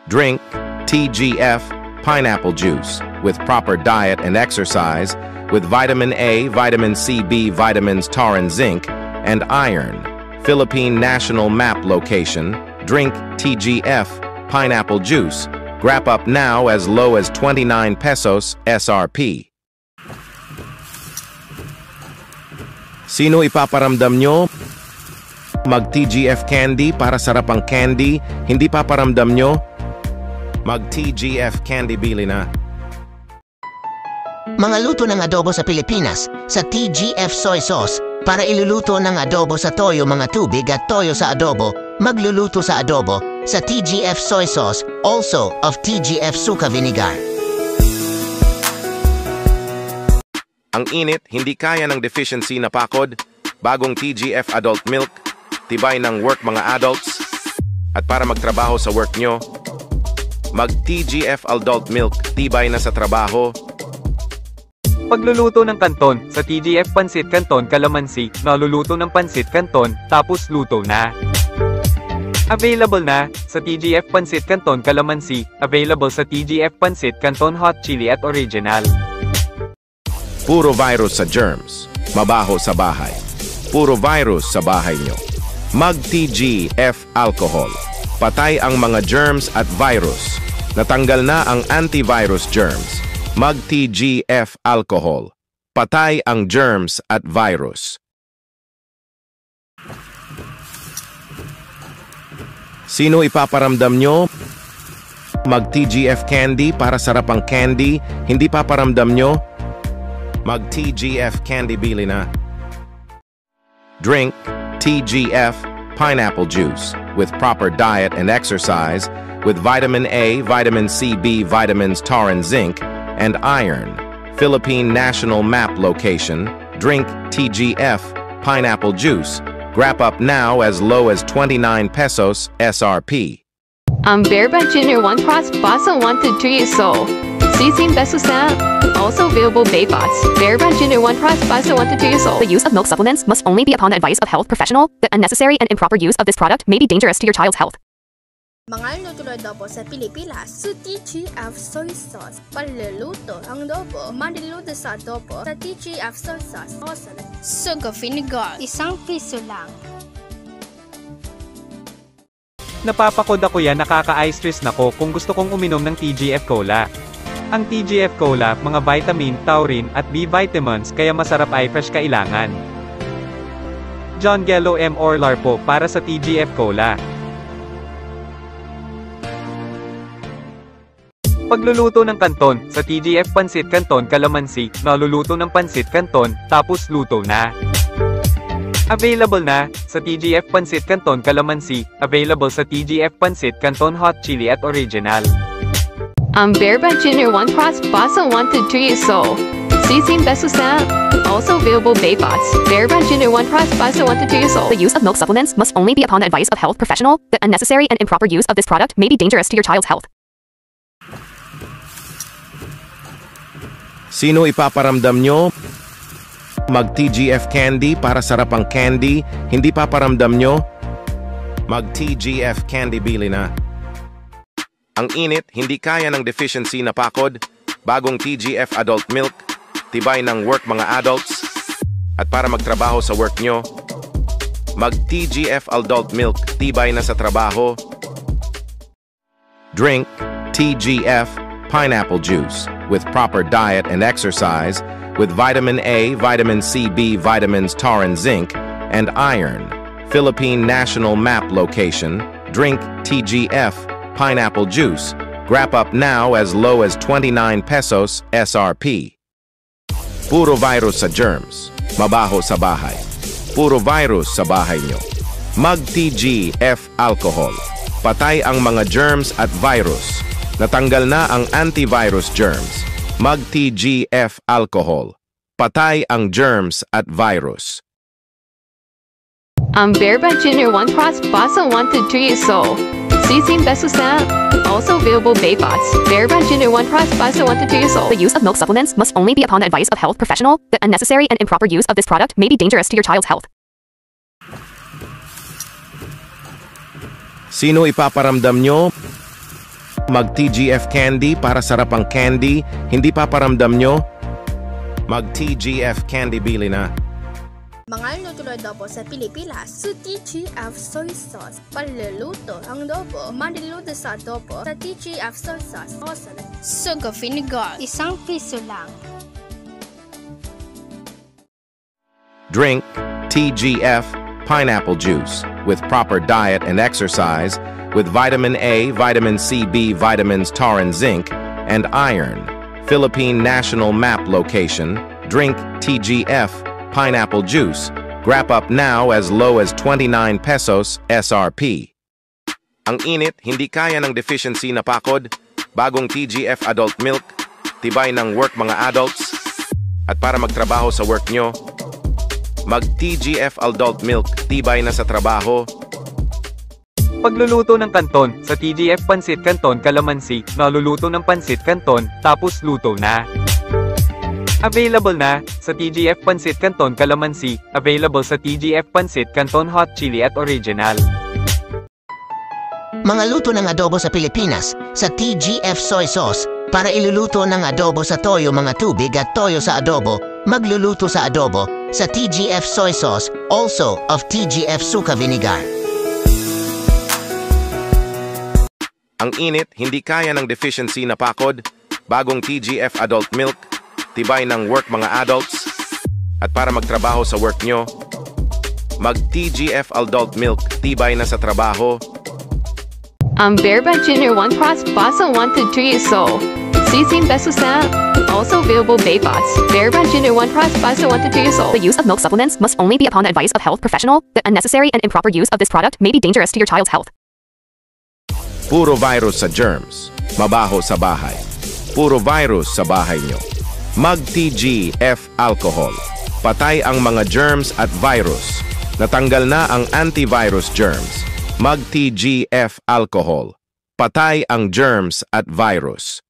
Drink TGF pineapple juice with proper diet and exercise with vitamin A, vitamin C, B, vitamins, taurine, zinc, and iron. Philippine National Map location. Drink TGF pineapple juice. Grab up now as low as 29 pesos SRP. Sino ipaparamdam nyo? Mag-TGF candy para sarap ang candy. Hindi paparamdam nyo? Mag-TGF candy bili na. Mga luto ng adobo sa Pilipinas sa TGF soy sauce. Para iluluto ng adobo sa toyo mga tubig at toyo sa adobo, magluluto sa adobo sa TGF soy sauce, also of TGF suka vinegar. Ang init, hindi kaya ng deficiency na pakod. Bagong TGF adult milk, tibay ng work mga adults. At para magtrabaho sa work nyo, mag-TGF adult milk, tibay na sa trabaho. Pagluluto ng kanton, sa TGF Pansit Canton Calamansi, naluluto ng Pansit Canton, tapos luto na. Available na, sa TGF Pansit Canton Calamansi, available sa TGF Pansit Canton Hot Chili at Original. Puro virus sa germs, mabaho sa bahay. Puro virus sa bahay nyo. Mag-TGF alcohol, patay ang mga germs at virus. Natanggal na ang antivirus germs. Mag-TGF alcohol, patay ang germs at virus. Sino ipaparamdam nyo? Mag-TGF candy para sarap ang candy. Hindi paparamdam nyo? Mag-TGF candy bili na. Drink TGF pineapple juice with proper diet and exercise with vitamin A, vitamin C, B, vitamins, taurine, zinc, and iron. Philippine National Map location. Drink TGF pineapple juice. Grab up now as low as 29 pesos SRP. Verba Junior 1 Cross Basa 1 to 3 Seoul. Season Besos na. Also available Baybots. Verba Junior 1 Cross Basa 1 to 3 Seoul. The use of milk supplements must only be upon the advice of health professional. The unnecessary and improper use of this product may be dangerous to your child's health. Mga luto na adobo sa Pilipinas sa TGF soy sauce. Panluluto ang adobo, manluluto sa adobo sa TGF soy sauce. Sugar vinegar, 1 piso lang. Napapakod ako yan, nakaka-eye stress nako kung gusto kong uminom ng TGF Cola. Ang TGF Cola, mga vitamin, taurine, at B vitamins kaya masarap ay fresh kailangan. John Gello M. Orlar po para sa TGF Cola. Pagluluto ng kanton, sa TGF Pansit Canton Calamansi, naluluto ng Pansit Canton, tapos luto na. Available na, sa TGF Pansit Canton Calamansi, available sa TGF Pansit Canton Hot Chili at Original. Verba Junior 1 Cross Basa 1 to 3 Seoul. Season Besos na. Also available Baybots. Verba Junior 1 Cross Basa 1 to 3 Seoul. The use of milk supplements must only be upon the advice of health professional. The unnecessary and improper use of this product may be dangerous to your child's health. Sino ipaparamdam nyo? Mag-TGF candy para sarap ang candy. Hindi paparamdam nyo? Mag-TGF candy bili na. Ang init, hindi kaya ng deficiency na pakod. Bagong TGF adult milk, tibay ng work mga adults. At para magtrabaho sa work nyo, mag-TGF adult milk, tibay na sa trabaho. Drink TGF pineapple juice with proper diet and exercise with vitamin A, vitamin C, B, vitamins, taurine, zinc, and iron. Philippine National Map location. Drink TGF pineapple juice. Grab up now as low as 29 pesos SRP. Puro virus sa germs, mabaho sa bahay. Puro virus sa bahay nyo. Mag-TGF alcohol, patay ang mga germs at virus. Natanggal na ang antivirus germs. Mag-TGF alcohol, patay ang germs at virus. Verba Junior 1 Cross Basa 1 to 3 Seoul. Season Besos na. Also available Baybots. Verba Junior 1 Cross Basa 1 to 3 Seoul. The use of milk supplements must only be upon the advice of health professional. The unnecessary and improper use of this product may be dangerous to your child's health. Sino ipaparamdam nyo? Mag-TGF candy para sarap ang candy, hindi paparamdam nyo? Mag-TGF candy bili na. Mga luto na adobo sa Pilipinas sa TGF Soy Sauce. Panluluto ang adobo, maniluto sa adobo sa TGF Soy Sauce. Awesome. Sugar vinegar, 1 piso lang. Drink TGF pineapple juice with proper diet and exercise with vitamin A, vitamin C, B, vitamins, tar and zinc, and iron. Philippine National Map location. Drink TGF pineapple juice. Grab up now as low as 29 pesos SRP. Ang init, hindi kaya ng deficiency na pakod. Bagong TGF adult milk. Tibay ng work mga adults. At para magtrabaho sa work nyo, mag-TGF adult milk. Tibay na sa trabaho. Pagluluto ng kanton, sa TGF Pansit Canton Calamansi, naluluto ng Pansit Canton, tapos luto na. Available na, sa TGF Pansit Canton Calamansi, available sa TGF Pansit Canton Hot Chili at Original. Mga luto ng adobo sa Pilipinas sa TGF Soy Sauce. Para iluluto ng adobo sa toyo mga tubig at toyo sa adobo, magluluto sa adobo sa TGF Soy Sauce, also of TGF Suka Vinegar. Ang init, hindi kaya ng deficiency na pakod. Bagong TGF adult milk. Tibay ng work mga adults. At para magtrabaho sa work nyo, mag-TGF adult milk. Tibay na sa trabaho. Berba Junior 1 Cross Basa 1 to 3 So. Sising Besusa. Also available Baybots. Berba Junior 1 Cross Basa 1 to 3 So. The use of milk supplements must only be upon the advice of health professional. The unnecessary and improper use of this product may be dangerous to your child's health. Puro virus sa germs. Mabaho sa bahay. Puro virus sa bahay nyo. Mag-TGF alcohol. Patay ang mga germs at virus. Natanggal na ang antivirus germs. Mag-TGF alcohol. Patay ang germs at virus.